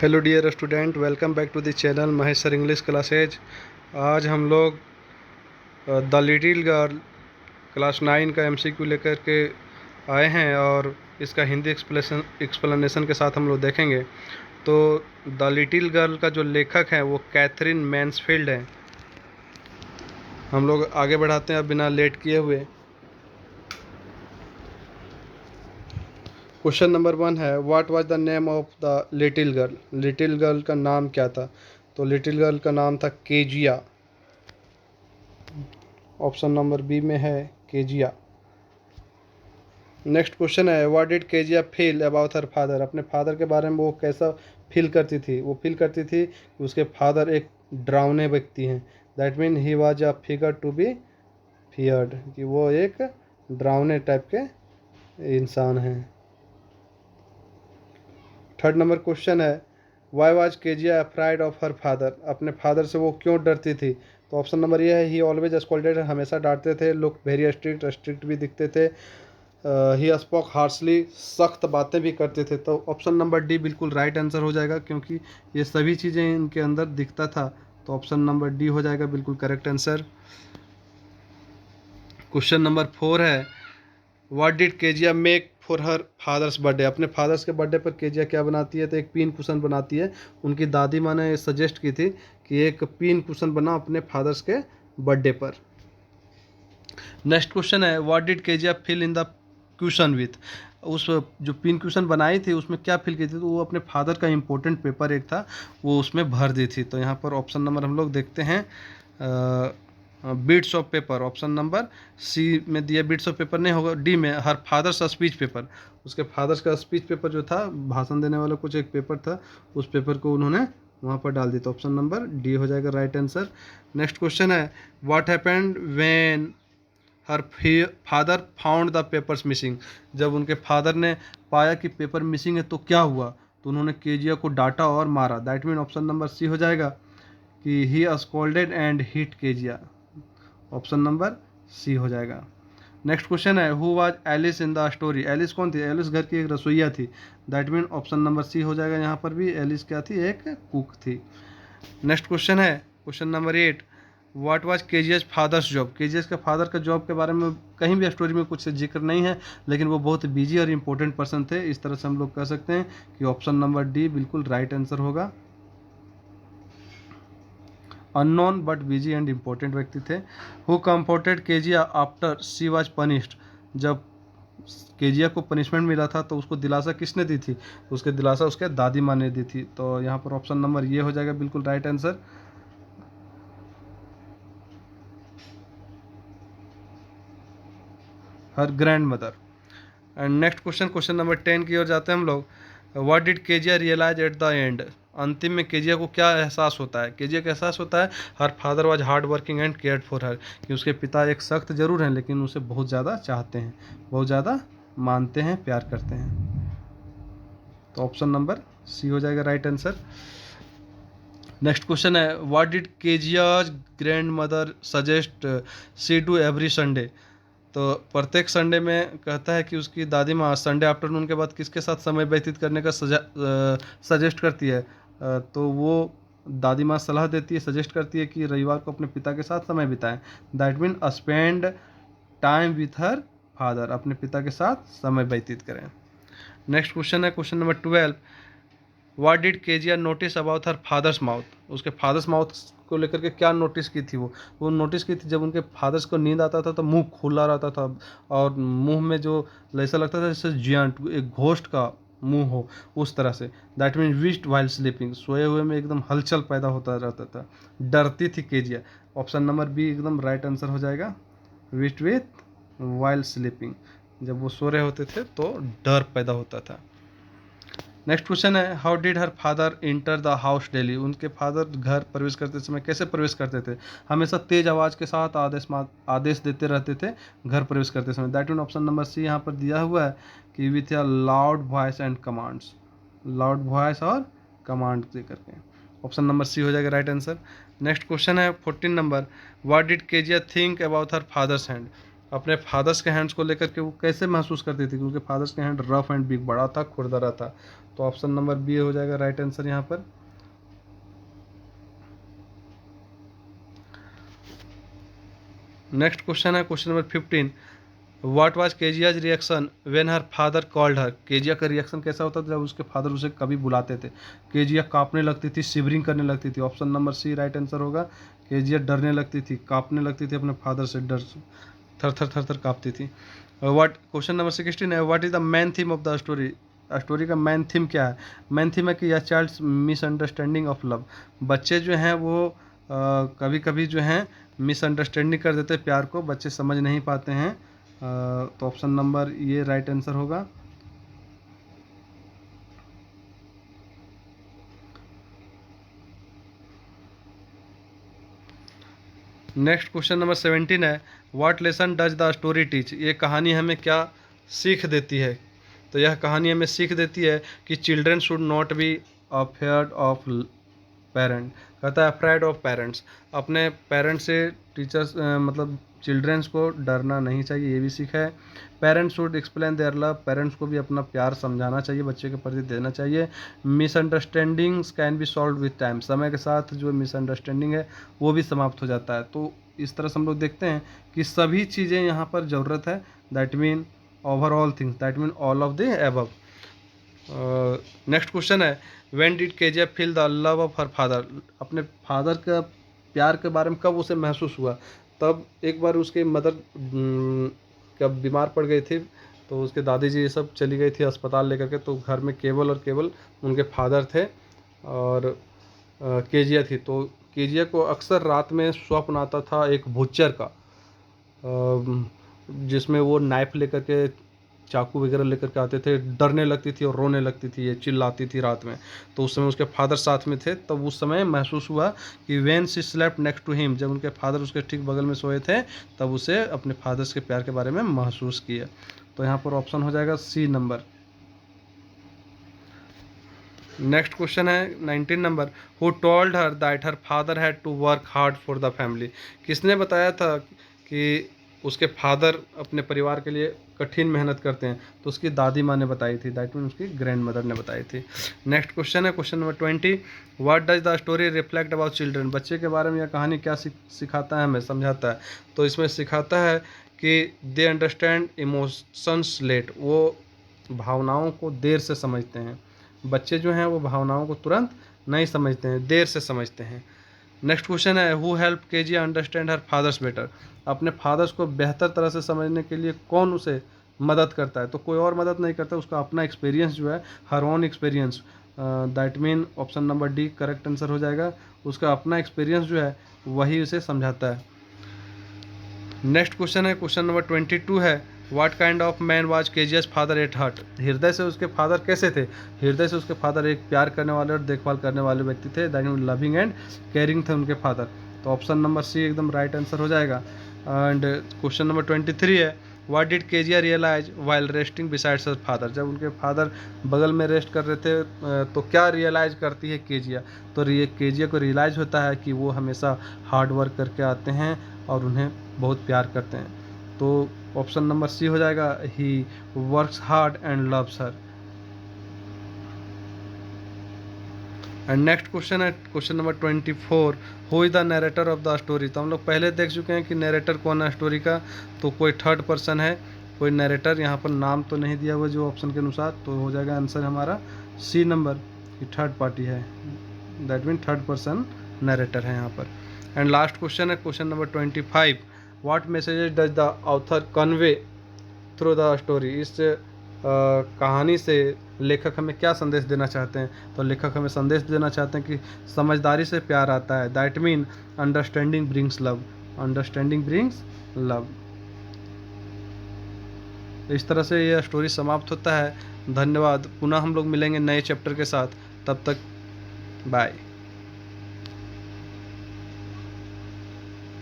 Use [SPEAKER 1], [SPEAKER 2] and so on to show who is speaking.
[SPEAKER 1] Hello dear student, welcome back to the channel Mahesh sir English classes. आज हम लोग the little girl class 9 का MCQ लेकर के आए हैं और इसका हिंदी एक्सप्लेनेशन के साथ हम लोग देखेंगे। तो द लिटिल गर्ल का जो लेखक है वो कैथरीन मैन्सफील्ड है। हम लोग आगे बढ़ाते हैं अब बिना लेट किए हुए। क्वेश्चन नंबर 1 है, what was the name of the little girl. Little girl का नाम क्या था? तो लिटिल गर्ल का नाम था केजिया। ऑप्शन नंबर बी में है केजिया। नेक्स्ट क्वेश्चन है, what did Kezia feel about her father. अपने फादर के बारे में वो कैसा फील करती थी? वो फील करती थी कि उसके फादर एक डरावने व्यक्ति हैं। That mean he was a figure to be feared, कि वो एक डरावने टाइप के इंसान हैं। थर्ड नंबर क्वेश्चन है, why was Kezia afraid of her father. अपने फादर से वो क्यों डरती थी? तो ऑप्शन नंबर ये है, ही ऑलवेज स्कॉल्डेड, हमेशा डांटते थे। लुक वेरी स्ट्रिक्ट, स्ट्रिक्ट भी दिखते थे। ही स्पोक हार्शली, सख्त बातें भी करते थे। तो ऑप्शन नंबर डी बिल्कुल राइट आंसर हो जाएगा, क्योंकि ये सभी चीज़ें इनके अंदर दिखता था। तो ऑप्शन नंबर डी हो जाएगा बिल्कुल करेक्ट आंसर। क्वेश्चन नंबर 4 है, what did Kezia make for her father's birthday. अपने फादर्स के बर्थडे पर केजिया क्या बनाती है? तो एक पिन कुशन बनाती है। उनकी दादी माँ ने सजेस्ट की थी कि एक पिन कुशन बना अपने फादर्स के बर्थडे पर। नेक्स्ट क्वेश्चन है, what did Kezia fill in the question with. उस जो पिन क्वेश्चन बनाई थी उसमें क्या फिल की थी? तो वो अपने फादर का इंपॉर्टेंट पेपर एक था, वो उसमें भर दी थी। तो यहाँ पर ऑप्शन नंबर हम लोग देखते हैं bits of paper. Option number C में दिया बीट्स ऑफ पेपर नहीं होगा, डी में हर फादर्स स्पीच पेपर। उसके फादर्स का स्पीच पेपर जो था, भाषण देने वाला कुछ एक पेपर था, उस पेपर को उन्होंने वहाँ पर डाल दी। तो ऑप्शन नंबर डी हो जाएगा राइट आंसर। नेक्स्ट क्वेश्चन है, what happened when her father found the papers missing. जब उनके फादर ने पाया कि पेपर मिसिंग है तो क्या हुआ? तो उन्होंने केजिया को डांटा और मारा। That mean option number C हो जाएगा कि he scolded and hit Kezia. Option number C हो जाएगा। नेक्स्ट क्वेश्चन है, who was Alice in the story. Alice कौन थी? एलिस घर की एक रसोईया थी। That mean option number C हो जाएगा। यहाँ पर भी एलिस क्या थी? एक कुक थी। नेक्स्ट क्वेश्चन है question number 8, what was Kezia's father's job. Kezia's के फादर का जॉब के बारे में कहीं भी स्टोरी में कुछ जिक्र नहीं है, लेकिन वो बहुत बिजी और इंपॉर्टेंट पर्सन थे। इस तरह से हम लोग कह सकते हैं कि ऑप्शन नंबर डी बिल्कुल राइट आंसर होगा। Unknown but busy and important व्यक्ति थे। Who comforted Kezia after she was punished. जब केजिया को पनिशमेंट मिला था तो उसको दिलासा किसने दी थी? तो उसके दिलासा उसके दादी माँ ने दी थी। तो यहाँ पर ऑप्शन नंबर ये हो जाएगा बिल्कुल right answer, her grand mother. And next question, question number 10 की ओर जाते हैं हम लोग। What did Kezia realise at the end. अंतिम में केजिया को क्या एहसास होता है? केजिया का एहसास होता है her father was hard working and cared for her, कि उसके पिता एक सख्त जरूर हैं लेकिन उसे बहुत ज़्यादा चाहते हैं, बहुत ज़्यादा मानते हैं, प्यार करते हैं। तो ऑप्शन नंबर सी हो जाएगा राइट आंसर। नेक्स्ट क्वेश्चन है, what did Kezia's grand mother suggest she do every Sunday. तो प्रत्येक संडे में कहता है कि उसकी दादी माँ संडे आफ्टरनून के बाद किसके साथ समय व्यतीत करने का सजेस्ट करती है। तो वो दादी माँ सलाह देती है, सजेस्ट करती है कि रविवार को अपने पिता के साथ समय बिताएं। That mean spend time with her father, अपने पिता के साथ समय व्यतीत करें। नेक्स्ट क्वेश्चन है question number 12, what did Kezia notice about her father's mouth. उसके फादर्स माउथ को लेकर के क्या नोटिस की थी? वो नोटिस की थी जब उनके फादर्स को नींद आता था तो मुंह खुला रहता था और मुंह में जो ऐसा लगता था जैसे जियांट एक घोस्ट का मुंह हो, उस तरह से। That mean wished while sleeping, सोए हुए में एकदम हलचल पैदा होता रहता था, डरती थी केजिया। ऑप्शन नंबर बी एकदम राइट आंसर हो जाएगा, विस्ड विथ वाइल स्लीपिंग। जब वो सो रहे होते थे तो डर पैदा होता था। नेक्स्ट क्वेश्चन है, how did her father enter the house daily. उनके फादर घर प्रवेश करते समय कैसे प्रवेश करते थे? हमेशा तेज आवाज़ के साथ आदेश देते रहते थे घर प्रवेश करते समय। That mean option number C यहाँ पर दिया हुआ है कि with a loud voice and commands, loud voice और कमांड दे करके। ऑप्शन नंबर सी हो जाएगा राइट आंसर। नेक्स्ट क्वेश्चन है 14 number, what did Kezia think about her father's hand. अपने फादर्स के हैंड्स को लेकर के वो कैसे महसूस करती थी, क्योंकि फादर्स के हैंड रफ एंड बिग, बड़ा था, खुरदरा था। तो ऑप्शन नंबर बी हो जाएगा राइट आंसर यहाँ पर। नेक्स्ट क्वेश्चन है question number 15। What was Keziah's reaction when her father called her. Kezia का रिएक्शन कैसा होता था जब उसके फादर उसे कभी बुलाते थे। केजिया कांपने लगती थी, शिवरिंग करने लगती थी। Option number C right answer होगा। केजिया डरने लगती थी, कांपने लगती थी अपने फादर से, डर थर थर थर थर कांपती थी। व्हाट क्वेश्चन नंबर 16 है, what is the main theme of the story. Story का मेन थीम क्या है। मेन थीम है कि यह चाइल्ड्स मिसअंडरस्टैंडिंग ऑफ लव। बच्चे जो हैं वो कभी कभी जो हैं मिसअंडरस्टैंडिंग कर देते हैं, प्यार को बच्चे समझ नहीं पाते हैं। तो ऑप्शन नंबर ये राइट आंसर होगा। नेक्स्ट क्वेश्चन नंबर 17 है, what lesson does the story teach. ये कहानी हमें क्या सीख देती है। तो यह कहानी हमें सीख देती है कि children should not be afraid of parent. कहता है अफ्रेड ऑफ पेरेंट्स। अपने पेरेंट्स से टीचर्स मतलब चिल्ड्रंस को डरना नहीं चाहिए, ये भी सीखा है। Parents should explain their love. Parents को भी अपना प्यार समझाना चाहिए, बच्चे के प्रति देना चाहिए। Misunderstandings can be solve with time. समय के साथ जो मिसअंडरस्टैंडिंग है वो भी समाप्त हो जाता है। तो इस तरह से हम लोग देखते हैं कि सभी चीज़ें यहाँ पर ज़रूरत है। That mean overall things, that mean all of the above. Next question है, when did KGF feel the love of her father. अपने फादर का प्यार के बारे में कब उसे महसूस हुआ। तब एक बार उसके मदर कब बीमार पड़ गई थी, तो उसके दादी जी ये सब चली गई थी अस्पताल लेकर के, तो घर में केवल और केवल उनके फादर थे और केजिया थी। तो केजिया को अक्सर रात में स्वप्न आता था एक बुच्चर का, जिसमें वो नाइफ लेकर के, चाकू वगैरह लेकर के आते थे। डरने लगती थी और रोने लगती थी, ये चिल्लाती थी रात में। तो उस समय उसके फादर साथ में थे, तब उस समय महसूस हुआ कि when she slept next to him, जब उनके फादर उसके ठीक बगल में सोए थे, तब उसे अपने फादर्स के प्यार के बारे में महसूस किया। तो यहाँ पर ऑप्शन हो जाएगा सी नंबर। नेक्स्ट क्वेश्चन है 19 number, who told her that her father had to work hard for the family. किसने बताया था कि उसके फादर अपने परिवार के लिए कठिन मेहनत करते हैं। तो उसकी दादी माँ ने बताई थी, दैट मीन उसकी ग्रैंड मदर ने बताई थी। नेक्स्ट क्वेश्चन है question number 20, what does the story reflect about children. बच्चे के बारे में यह कहानी क्या सिखाता है, हमें समझाता है। तो इसमें सिखाता है कि दे अंडरस्टैंड इमोशंस लेट। वो भावनाओं को देर से समझते हैं। बच्चे जो हैं वो भावनाओं को तुरंत नहीं समझते हैं, देर से समझते हैं। नेक्स्ट क्वेश्चन है, who help Kezia understand her father's better. अपने फादर्स को बेहतर तरह से समझने के लिए कौन उसे मदद करता है। तो कोई और मदद नहीं करता, उसका अपना एक्सपीरियंस जो है, her own experience. That mean option number D correct answer हो जाएगा। उसका अपना एक्सपीरियंस जो है वही उसे समझाता है। नेक्स्ट क्वेश्चन है क्वेश्चन नंबर 22 है, what kind of man was Kezia's father at heart. हृदय से उसके फादर कैसे थे। हृदय से उसके फादर एक प्यार करने वाले और देखभाल करने वाले व्यक्ति थे, that mean loving and caring थे उनके फादर। तो ऑप्शन नंबर सी एकदम राइट आंसर हो जाएगा। एंड क्वेश्चन नंबर 23 है, what did Kezia realise while resting besides her father. जब उनके फादर बगल में रेस्ट कर रहे थे तो क्या रियलाइज करती है केजिया। तो केजिया को रियलाइज होता है कि वो हमेशा हार्ड वर्क करके आते हैं और उन्हें बहुत प्यार करते हैं। तो ऑप्शन नंबर सी हो जाएगा, he works hard and loves her. And next question है question number 24, who is the narrator of the story. तो हम लोग पहले देख चुके हैं कि नरेटर कौन है स्टोरी का। तो कोई थर्ड पर्सन है, कोई नरेटर। यहाँ पर नाम तो नहीं दिया हुआ जो ऑप्शन के अनुसार, तो हो जाएगा आंसर हमारा सी नंबर, कि थर्ड पार्टी है, that mean third person narrator है यहाँ पर। एंड लास्ट क्वेश्चन है question number 25, what messages does the author convey through the story. इस कहानी से लेखक हमें क्या संदेश देना चाहते हैं। तो लेखक हमें संदेश देना चाहते हैं कि समझदारी से प्यार आता है, that mean understanding brings love, understanding brings love. इस तरह से यह स्टोरी समाप्त होता है। धन्यवाद। पुनः हम लोग मिलेंगे नए चैप्टर के साथ, तब तक बाय।